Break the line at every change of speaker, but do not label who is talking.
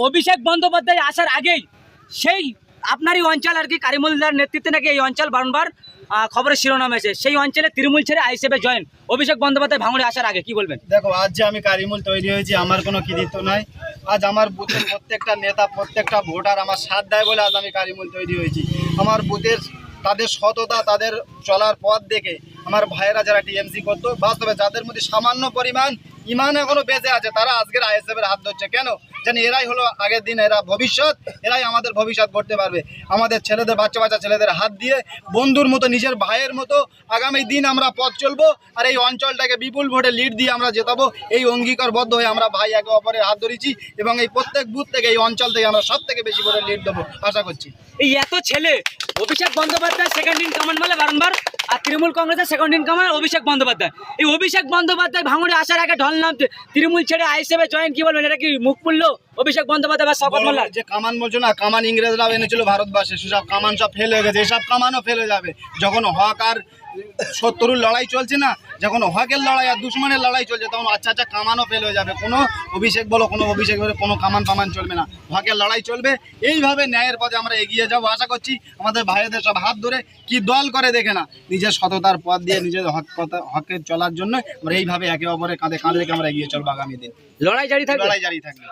অভিষেক বন্দ্যোপাধ্যায় আসার আগেই সেই আপনারই অঞ্চল আর কি কারিমুলদার নেতৃত্বে নাকি এই অঞ্চল বারবার খবরের শিরোনাম আছে, সেই অঞ্চলে তৃণমূল ছেড়ে আইএসএফে জয়েন অভিষেক বন্দ্যোপাধ্যায় ভাঙড়ে আসার আগে, কি বলবেন?
দেখো, আজ যে আমি কারিমুল তৈরি হয়েছি আমার কোনো কৃতিত্ব নাই। আজ আমার বুথের প্রত্যেকটা নেতা প্রত্যেকটা ভোটার আমার সাথ দেয় বলে আজ আমি কারিমুল তৈরি হয়েছি। আমার বুথের তাদের সততা, তাদের চলার পথ দেখে আমার ভাইয়েরা যারা টিএমসি করতো, বাস্তবে যাদের মধ্যে সামান্য পরিমাণ ইমান এখনো বেঁচে আছে, তারা আজকের আইএসএফের হাত ধরছে। কেন জানি এরাই হলো আগের দিন, এরা ভবিষ্যৎ, এরাই আমাদের ভবিষ্যৎ করতে পারবে। আমাদের ছেলেদের, বাচ্চা বাচ্চা ছেলেদের হাত দিয়ে বন্ধুর মতো, নিজের ভাইয়ের মতো আগামী দিন আমরা পথ চলবো, আর এই অঞ্চলটাকে বিপুল ভোটে লিড দিয়ে আমরা জেতাবো। এই অঙ্গীকারবদ্ধ হয়ে আমরা ভাই একে অপরের হাত ধরেছি এবং এই প্রত্যেক বুথ থেকে, এই অঞ্চল থেকে আমরা সব থেকে বেশি ভোটে লিড দেবো আশা করছি।
এই এত ছেলে, Abhishek Bandyopadhyay second in command বলে বারংবার, আর তৃণমূল কংগ্রেসের second in command Abhishek Bandyopadhyay. এই অভিষেক বন্দ্যোপাধ্যায় ভাঙড়ে আসার আগে ঢল নামতে তৃণমূল ছেড়ে আইএসএফে জয়েন, কি বলবেন? এটা কি মুখ খুললো অভিষেক বন্দ্যোপাধ্যায় বা শওকত মোল্লার?
যে কামান বলছো না, কামান ইংরেজরাও এনেছিল ভারতবর্ষে, সেসব কামান সব ফেল হয়ে গেছে, এসব কামানও ফেলে যাবে। যখন হক আর শত্রুর লড়াই চলছে না, যখন হকের লড়াই আর দুশ্মনের লড়াই চলছে, তখন আচ্ছা কামানও ফেল হয়ে যাবে। কোনো অভিষেক বলো, কোনো অভিষেক বলো, কোনো কামান ফামান চলবে না, হকের লড়াই চলবে। এইভাবে ন্যায়ের পথে আমরা এগিয়ে যাবো আশা করছি। আমাদের ভাইদের সব হাত ধরে কি দল করে দেখে না, নিজের সততার পথ দিয়ে নিজের হকের চলার জন্য আমরা এইভাবে একে অপরের কাঁধে কাঁধে রেখে আমরা এগিয়ে চলবো আগামী দিন।
লড়াই জারি থাকবে।
লড়াই জারি থাকবে।